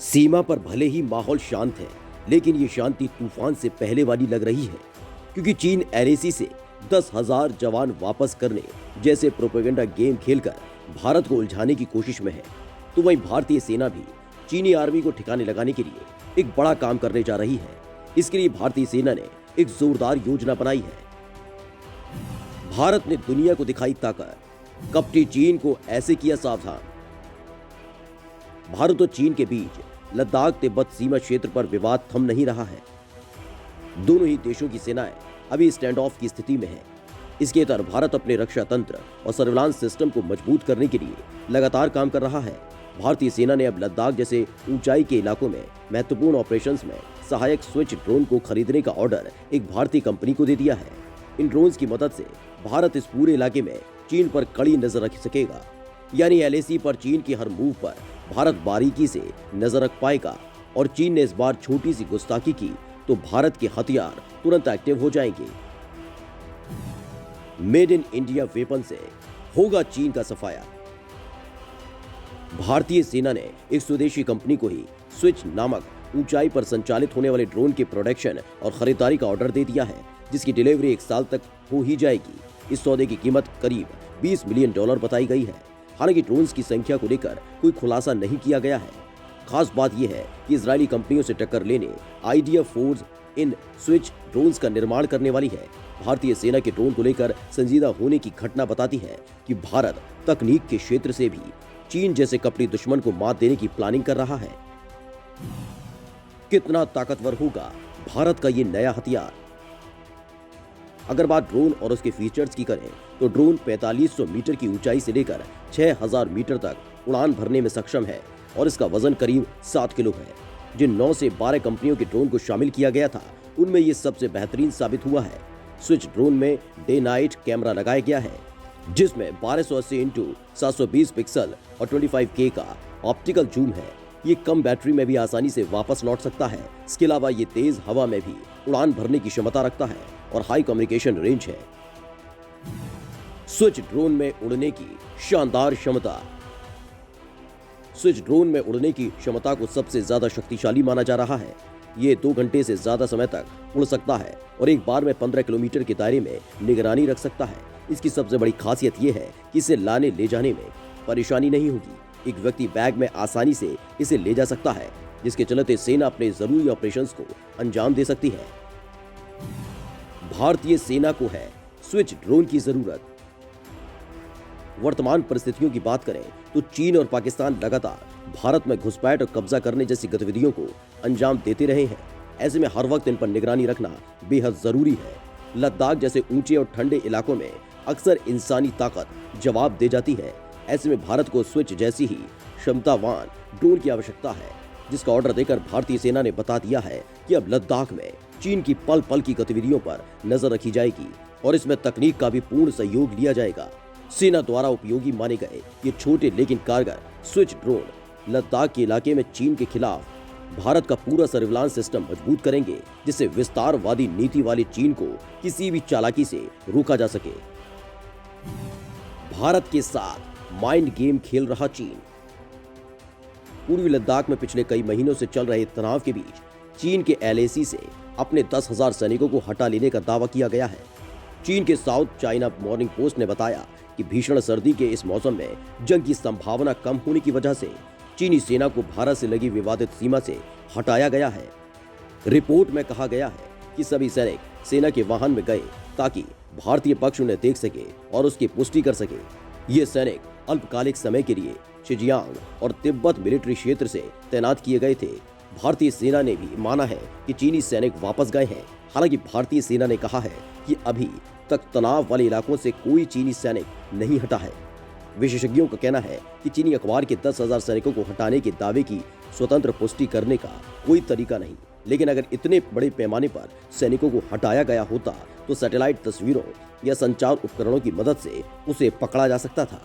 सीमा पर भले ही माहौल शांत है, लेकिन ये शांति तूफान से पहले वाली लग रही है, क्योंकि चीन एलएसी से 10,000 जवान वापस करने जैसे प्रोपेगेंडा गेम खेलकर भारत को उलझाने की कोशिश में है। तो वहीं भारतीय सेना भी चीनी आर्मी को ठिकाने लगाने के लिए एक बड़ा काम करने जा रही है। इसके लिए भारतीय सेना ने एक जोरदार योजना बनाई है। भारत ने दुनिया को दिखाई ताकत, कपटी चीन को ऐसे किया सावधान। भारत और चीन के बीच लद्दाख तिब्बत सीमा क्षेत्र पर विवाद थम नहीं रहा है। दोनों ही देशों की सेनाएं अभी स्टैंड ऑफ की स्थिति में है। इसके तहत भारत अपने रक्षा तंत्र और सर्विलांस सिस्टम को मजबूत करने के लिए लगातार काम कर रहा है। भारतीय सेना ने अब लद्दाख जैसे ऊंचाई के इलाकों में महत्वपूर्ण ऑपरेशंस में सहायक स्विच ड्रोन को खरीदने का ऑर्डर एक भारतीय कंपनी को दे दिया है। इन ड्रोन्स की मदद से भारत इस पूरे इलाके में चीन पर कड़ी नजर रख सकेगा। यानी एलएसी पर चीन की हर मूव पर भारत बारीकी से नजर रख पाएगा। और चीन ने इस बार छोटी सी गुस्ताखी की तो भारत के हथियार तुरंत एक्टिव हो जाएंगे। मेड इन इंडिया वेपन से होगा चीन का सफाया। भारतीय सेना ने एक स्वदेशी कंपनी को ही स्विच नामक ऊंचाई पर संचालित होने वाले ड्रोन के प्रोडक्शन और खरीदारी का ऑर्डर दे दिया है, जिसकी डिलीवरी 1 साल तक हो ही जाएगी। इस सौदे की कीमत करीब $20 मिलियन बताई गई है। हालांकि ड्रोन्स की संख्या को लेकर कोई खुलासा नहीं किया गया है। खास बात यह है कि इजरायली कंपनियों से टक्कर लेने idea force in switch drones का निर्माण करने वाली है। भारतीय सेना के ड्रोन को लेकर संजीदा होने की घटना बताती है कि भारत तकनीक के क्षेत्र से भी चीन जैसे कपटी दुश्मन को मात देने की प्लानिंग कर रहा है। कितना ताकतवर होगा भारत का ये नया हथियार? अगर बात ड्रोन और उसके फीचर्स की करें तो ड्रोन 4500 मीटर की ऊंचाई से लेकर 6000 मीटर तक उड़ान भरने में सक्षम है और इसका वजन करीब 7 किलो है। जिन 9 से 12 कंपनियों के ड्रोन को शामिल किया गया था, उनमें ये सबसे बेहतरीन साबित हुआ है। स्विच ड्रोन में डे नाइट कैमरा लगाया गया है, जिसमें 1280x720 पिक्सल और 25K का ऑप्टिकल जूम है। ये कम बैटरी में भी आसानी से वापस लौट सकता है। इसके अलावा ये तेज हवा में भी उड़ान भरने की क्षमता रखता है और हाई कम्युनिकेशन रेंज है। स्विच ड्रोन में उड़ने की शानदार क्षमता। स्विच ड्रोन में उड़ने की क्षमता को सबसे ज्यादा शक्तिशाली माना जा रहा है। ये 2 घंटे से ज्यादा समय तक उड़ सकता है और एक बार में 15 किलोमीटर के दायरे में निगरानी रख सकता है। इसकी सबसे बड़ी खासियत यह है कि इसे लाने ले जाने में परेशानी नहीं होगी। एक व्यक्ति बैग में आसानी से इसे ले जा सकता है, जिसके चलते सेना अपने जरूरी ऑपरेशंस को अंजाम दे सकती है। भारतीय सेना को है स्विच ड्रोन की जरूरत। वर्तमान परिस्थितियों की बात करें तो चीन और पाकिस्तान लगातार भारत में घुसपैठ और कब्जा करने जैसी गतिविधियों को अंजाम देते रहे हैं। ऐसे में हर वक्त इन पर निगरानी रखना बेहद जरूरी है। लद्दाख जैसे ऊंचे और ठंडे इलाकों में अक्सर इंसानी ताकत जवाब दे जाती है। ऐसे में भारत को स्विच जैसी ही क्षमतावान ड्रोन की आवश्यकता है, जिसका ऑर्डर देकर भारतीय सेना ने बता दिया है कि अब लद्दाख में चीन की पल पल की गतिविधियों पर नजर रखी जाएगी और इसमें तकनीक का भी पूर्ण सहयोग लिया जाएगा। सेना द्वारा उपयोगी माने गए ये छोटे लेकिन कारगर स्विच ड्रोन लद्दाख के इलाके में चीन के खिलाफ भारत का पूरा सर्विलांस सिस्टम मजबूत करेंगे, जिससे विस्तारवादी नीति वाले चीन को किसी भी चालाकी से रोका जा सके। भारत के साथ माइंड गेम खेल रहा चीन। पूर्वी लद्दाख में पिछले कई महीनों से चल रहे तनाव के बीच चीन के एलएसी से अपने 10,000 सैनिकों को हटा लेने का दावा किया गया है। चीन के साउथ चाइना मॉर्निंग पोस्ट ने बताया कि भीषण सर्दी के इस मौसम में जंग की संभावना कम होने की वजह से चीनी सेना को भारत से लगी विवादित सीमा से हटाया गया है। रिपोर्ट में कहा गया है कि सभी सैनिक सेना के वाहन में गए ताकि भारतीय पक्ष उन्हें देख सके और उसकी पुष्टि कर सके। ये सैनिक अल्पकालिक समय के लिए शिजियांग और तिब्बत मिलिट्री क्षेत्र से तैनात किए गए थे। भारतीय सेना ने भी माना है कि चीनी सैनिक वापस गए हैं। हालांकि भारतीय सेना ने कहा है कि अभी तक तनाव वाले इलाकों से कोई चीनी सैनिक नहीं हटा है। विशेषज्ञों का कहना है कि चीनी अखबार के 10,000 सैनिकों को हटाने के दावे की स्वतंत्र पुष्टि करने का कोई तरीका नहीं, लेकिन अगर इतने बड़े पैमाने पर सैनिकों को हटाया गया होता तो सैटेलाइट तस्वीरों या संचार उपकरणों की मदद से उसे पकड़ा जा सकता था।